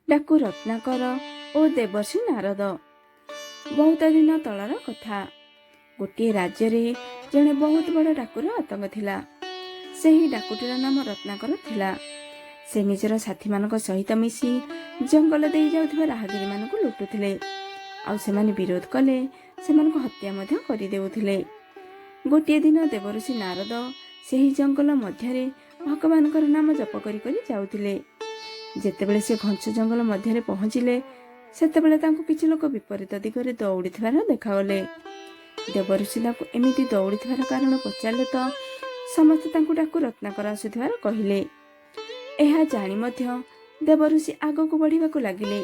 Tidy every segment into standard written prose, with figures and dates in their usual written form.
ଡାକୁ ରତ୍ନାକର ଓ ଦେବର୍ଷି ନାରଦ। ବହୁତ ଦିନ ତଳର କଥା। ଗୋଟିଏ ରାଜ୍ୟରେ ଜଣେ ବହୁତ ବଡ଼ ଡାକୁର ଆତଙ୍କ ଥିଲା। ସେହି ଡାକୁଟିର ନାମ ରତ୍ନାକର ଥିଲା। ସେ ନିଜର ସାଥୀମାନଙ୍କ ସହିତ ମିଶି ଜଙ୍ଗଲ ଦେଇ ଯାଉଥିବା ରାହାଗିରିମାନଙ୍କୁ ଲୁଟୁଥିଲେ। ଆଉ ସେମାନେ ବିରୋଧ କଲେ ସେମାନଙ୍କୁ ହତ୍ୟା ମଧ୍ୟ କରିଦେଉଥିଲେ। ଗୋଟିଏ ଦିନ ଦେବର୍ଷି ନାରଦ ସେହି ଜଙ୍ଗଲ ମଧ୍ୟରେ ଭଗବାନଙ୍କର ନାମ ଜପ କରି କରି ଯାଉଥିଲେ। ଯେତେବେଳେ ସେ ଘଞ୍ଚ ଜଙ୍ଗଲ ମଧ୍ୟରେ ପହଞ୍ଚିଲେ ସେତେବେଳେ ତାଙ୍କୁ କିଛି ଲୋକ ବିପରୀତ ଦିଗରେ ଦୌଡ଼ିଥିବାର ଦେଖାଗଲେ। ଦେବର୍ଷି ତାଙ୍କୁ ଏମିତି ଦୌଡ଼ିଥିବାର କାରଣ ପଚାରିଲେ ତ ସମସ୍ତେ ତାଙ୍କୁ ଡାକୁ ରତ୍ନାକର ଆସୁଥିବାର କହିଲେ। ଏହା ଜାଣି ମଧ୍ୟ ଦେବର୍ଷି ଆଗକୁ ବଢ଼ିବାକୁ ଲାଗିଲେ।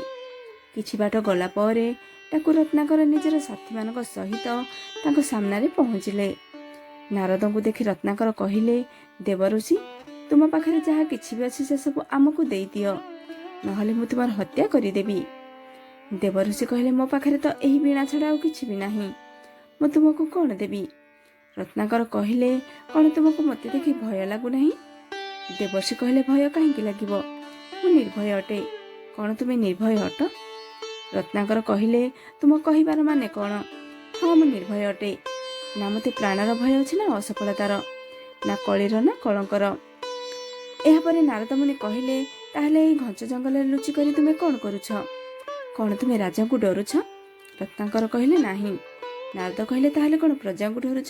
କିଛି ବାଟ ଗଲା ପରେ ଡାକୁ ରତ୍ନାକର ନିଜର ସାଥୀମାନଙ୍କ ସହିତ ତାଙ୍କ ସାମ୍ନାରେ ପହଞ୍ଚିଲେ। ନାରଦଙ୍କୁ ଦେଖି ରତ୍ନାକର କହିଲେ, ଦେବର୍ଷି, ତୁମ ପାଖରେ ଯାହା କିଛି ବି ଅଛି ସେସବୁ ଆମକୁ ଦେଇଦିଅ, ନହେଲେ ମୁଁ ତୁମର ହତ୍ୟା କରିଦେବି। ଦେବର୍ଷି କହିଲେ, ମୋ ପାଖରେ ତ ଏହି ବୀଣା ଛଡ଼ା ଆଉ କିଛି ବି ନାହିଁ, ମୁଁ ତୁମକୁ କ'ଣ ଦେବି? ରତ୍ନାକର କହିଲେ, କ'ଣ ତୁମକୁ ମୋତେ ଦେଖି ଭୟ ଲାଗୁନାହିଁ? ଦେବର୍ଷି କହିଲେ, ଭୟ କାହିଁକି ଲାଗିବ? ମୁଁ ନିର୍ଭୟ ଅଟେ। କ'ଣ ତୁମେ ନିର୍ଭୟ ଅଟ? ରତ୍ନାକର କହିଲେ, ତୁମ କହିବାର ମାନେ କ'ଣ? ହଁ, ମୁଁ ନିର୍ଭୟ ଅଟେ। ନା ମୋତେ ପ୍ରାଣର ଭୟ ଅଛି ନା ଅସଫଳତାର, ନା କଳିର ନା କଳଙ୍କର। ଏହାପରେ ନାରଦ ମୁନି କହିଲେ, ତାହେଲେ ଏହି ଘଞ୍ଚ ଜଙ୍ଗଲରେ ଲୁଚି କରି ତୁମେ କ'ଣ କରୁଛ? କ'ଣ ତୁମେ ରାଜାଙ୍କୁ ଡରୁଛ? ରତ୍ନାକର କହିଲେ, ନାହିଁ। ନାରଦ କହିଲେ, ତାହେଲେ କ'ଣ ପ୍ରଜାଙ୍କୁ ଡରୁଛ?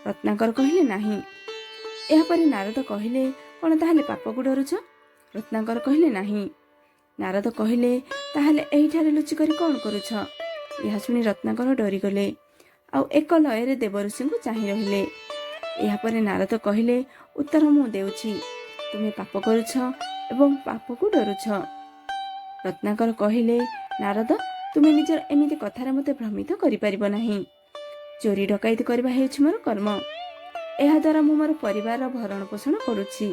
ରତ୍ନାକର କହିଲେ, ନାହିଁ। ଏହାପରେ ନାରଦ କହିଲେ, କ'ଣ ତାହେଲେ ପାପକୁ ଡରୁଛ? ରତ୍ନାକର କହିଲେ, ନାହିଁ। ନାରଦ କହିଲେ, ତାହେଲେ ଏହିଠାରେ ଲୁଚିକରି କ'ଣ କରୁଛ? ଏହା ଶୁଣି ରତ୍ନାକର ଡରିଗଲେ ଆଉ ଏକ ଲୟରେ ଦେବର୍ଷିଙ୍କୁ ଚାହିଁ ରହିଲେ। ଏହାପରେ ନାରଦ କହିଲେ, ଉତ୍ତର ମୁଁ ଦେଉଛି, ତୁମେ ପାପ କରୁଛ ଏବଂ ପାପକୁ ଡରୁଛ। ରତ୍ନାକର କହିଲେ, ନାରଦ, ତୁମେ ନିଜର ଏମିତି କଥାରେ ମୋତେ ଭ୍ରମିତ କରିପାରିବ ନାହିଁ। ଚୋରି ଡକାୟତି କରିବା ହେଉଛି ମୋର କର୍ମ। ଏହାଦ୍ୱାରା ମୁଁ ମୋର ପରିବାରର ଭରଣ ପୋଷଣ କରୁଛି।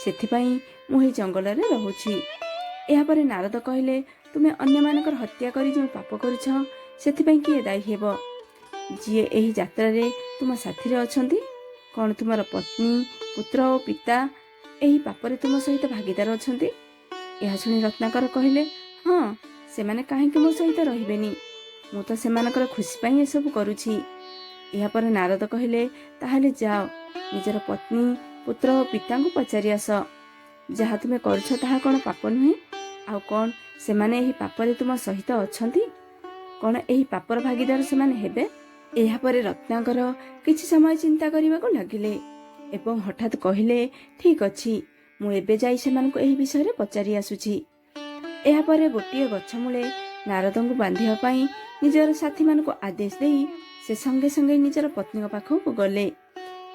ସେଥିପାଇଁ ମୁଁ ଏହି ଜଙ୍ଗଲରେ ରହୁଛି। ଏହାପରେ ନାରଦ କହିଲେ, ତୁମେ ଅନ୍ୟମାନଙ୍କର ହତ୍ୟା କରି ଯେଉଁ ପାପ କରୁଛ ସେଥିପାଇଁ କିଏ ଦାୟୀ ହେବ? ଯିଏ ଏହି ଯାତ୍ରାରେ ତୁମ ସାଥିରେ ଅଛନ୍ତି? କ'ଣ ତୁମର ପତ୍ନୀ, ପୁତ୍ର ଓ ପିତା ଏହି ପାପରେ ତୁମ ସହିତ ଭାଗିଦାର ଅଛନ୍ତି? ଏହା ଶୁଣି ରତ୍ନାକର କହିଲେ, ହଁ, ସେମାନେ କାହିଁକି ମୋ ସହିତ ରହିବେନି? ମୁଁ ତ ସେମାନଙ୍କର ଖୁସି ପାଇଁ ଏସବୁ କରୁଛି। ଏହାପରେ ନାରଦ କହିଲେ, ତାହେଲେ ଯାଅ, ନିଜର ପତ୍ନୀ, ପୁତ୍ର ଓ ପିତାଙ୍କୁ ପଚାରି ଆସ, ଯାହା ତୁମେ କରୁଛ ତାହା କ'ଣ ପାପ ନୁହେଁ? ଆଉ କ'ଣ ସେମାନେ ଏହି ପାପରେ ତୁମ ସହିତ ଅଛନ୍ତି? କ'ଣ ଏହି ପାପର ଭାଗିଦାର ସେମାନେ ହେବେ? ଏହାପରେ ରତ୍ନାକର କିଛି ସମୟ ଚିନ୍ତା କରିବାକୁ ଲାଗିଲେ ଏବଂ ହଠାତ୍ କହିଲେ, ଠିକ୍ ଅଛି, ମୁଁ ଏବେ ଯାଇ ସେମାନଙ୍କୁ ଏହି ବିଷୟରେ ପଚାରି ଆସୁଛି। ଏହାପରେ ଗୋଟିଏ ଗଛ ମୂଳେ ନାରଦଙ୍କୁ ବାନ୍ଧିବା ପାଇଁ ନିଜର ସାଥୀମାନଙ୍କୁ ଆଦେଶ ଦେଇ ସେ ସଙ୍ଗେ ସଙ୍ଗେ ନିଜର ପତ୍ନୀଙ୍କ ପାଖକୁ ଗଲେ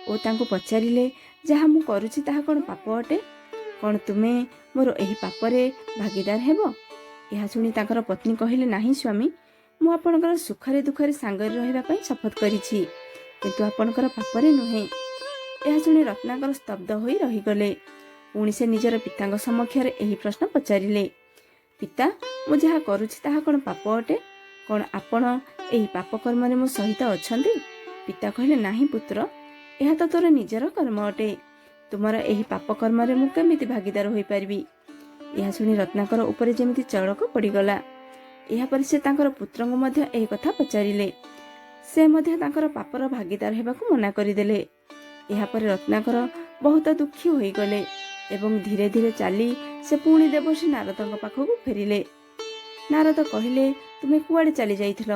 ଓ ତାଙ୍କୁ ପଚାରିଲେ, ଯାହା ମୁଁ କରୁଛି ତାହା କ'ଣ ପାପ ଅଟେ? କ'ଣ ତୁମେ ମୋର ଏହି ପାପରେ ଭାଗିଦାର ହେବ? ଏହା ଶୁଣି ତାଙ୍କର ପତ୍ନୀ କହିଲେ, ନାହିଁ ସ୍ୱାମୀ, ମୁଁ ଆପଣଙ୍କର ସୁଖରେ ଦୁଃଖରେ ସାଙ୍ଗରେ ରହିବା ପାଇଁ ଶପଥ କରିଛି, କିନ୍ତୁ ଆପଣଙ୍କର ପାପରେ ନୁହେଁ। ଏହା ଶୁଣି ରତ୍ନାକର ସ୍ତବ୍ଧ ହୋଇ ରହିଗଲେ। ପୁଣି ସେ ନିଜର ପିତାଙ୍କ ସମକ୍ଷରେ ଏହି ପ୍ରଶ୍ନ ପଚାରିଲେ, ପିତା, ମୁଁ ଯାହା କରୁଛି ତାହା କ'ଣ ପାପ ଅଟେ? କ'ଣ ଆପଣ ଏହି ପାପ କର୍ମରେ ମୋ ସହିତ ଅଛନ୍ତି? ପିତା କହିଲେ, ନାହିଁ ପୁତ୍ର, ଏହା ତ ତୋର ନିଜର କର୍ମ ଅଟେ। ତୁମର ଏହି ପାପ କର୍ମରେ ମୁଁ କେମିତି ଭାଗିଦାର ହୋଇପାରିବି? ଏହା ଶୁଣି ରତ୍ନାକର ଉପରେ ଯେମିତି ଚଡ଼କ ପଡ଼ିଗଲା। ଏହାପରେ ସେ ତାଙ୍କର ପୁତ୍ରଙ୍କୁ ମଧ୍ୟ ଏହି କଥା ପଚାରିଲେ। ସେ ମଧ୍ୟ ତାଙ୍କର ପାପର ଭାଗିଦାର ହେବାକୁ ମନା କରିଦେଲେ। ଏହାପରେ ରତ୍ନାକର ବହୁତ ଦୁଃଖୀ ହୋଇଗଲେ ଏବଂ ଧୀରେ ଧୀରେ ଚାଲି ସେ ପୁଣି ଦେବର୍ଷି ନାରଦଙ୍କ ପାଖକୁ ଫେରିଲେ। ନାରଦ କହିଲେ, ତୁମେ କୁଆଡ଼େ ଚାଲି ଯାଇଥିଲ?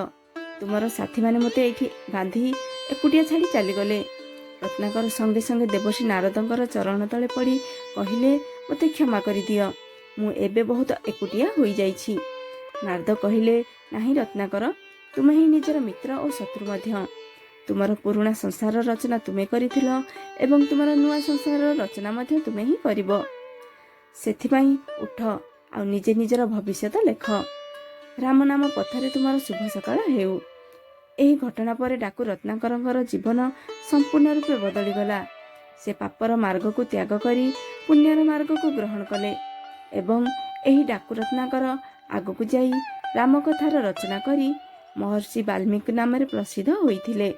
ତୁମର ସାଥୀମାନେ ମୋତେ ଏଇଠି ବାନ୍ଧି ଏକୁଟିଆ ଛାଡ଼ି ଚାଲିଗଲେ। ରତ୍ନାକର ସଙ୍ଗେ ସଙ୍ଗେ ଦେବର୍ଷି ନାରଦଙ୍କର ଚରଣ ତଳେ ପଡ଼ି କହିଲେ, ମୋତେ କ୍ଷମା କରିଦିଅ, ମୁଁ ଏବେ ବହୁତ ଏକୁଟିଆ ହୋଇଯାଇଛି। ନାରଦ କହିଲେ, ନାହିଁ ରତ୍ନାକର, ତୁମେ ହିଁ ନିଜର ମିତ୍ର ଓ ଶତ୍ରୁ ମଧ୍ୟ। ତୁମର ପୁରୁଣା ସଂସାରର ରଚନା ତୁମେ କରିଥିଲ ଏବଂ ତୁମର ନୂଆ ସଂସାରର ରଚନା ମଧ୍ୟ ତୁମେ ହିଁ କରିବ। ସେଥିପାଇଁ ଉଠ ଆଉ ନିଜେ ନିଜର ଭବିଷ୍ୟତ ଲେଖ। ରାମ ନାମ ପଥରେ ତୁମର ଶୁଭ ସକାଳ ହେଉ। ଏହି ଘଟଣା ପରେ ଡାକୁ ରତ୍ନାକରଙ୍କର ଜୀବନ ସମ୍ପୂର୍ଣ୍ଣ ରୂପେ ବଦଳିଗଲା। ସେ ପାପର ମାର୍ଗକୁ ତ୍ୟାଗ କରି ପୁଣ୍ୟର ମାର୍ଗକୁ ଗ୍ରହଣ କଲେ ଏବଂ ଏହି ଡାକୁ ରତ୍ନାକର ଆଗକୁ ଯାଇ ରାମକଥାର ରଚନା କରି ମହର୍ଷି ବାଲ୍ମୀକି ନାମରେ ପ୍ରସିଦ୍ଧ ହୋଇଥିଲେ।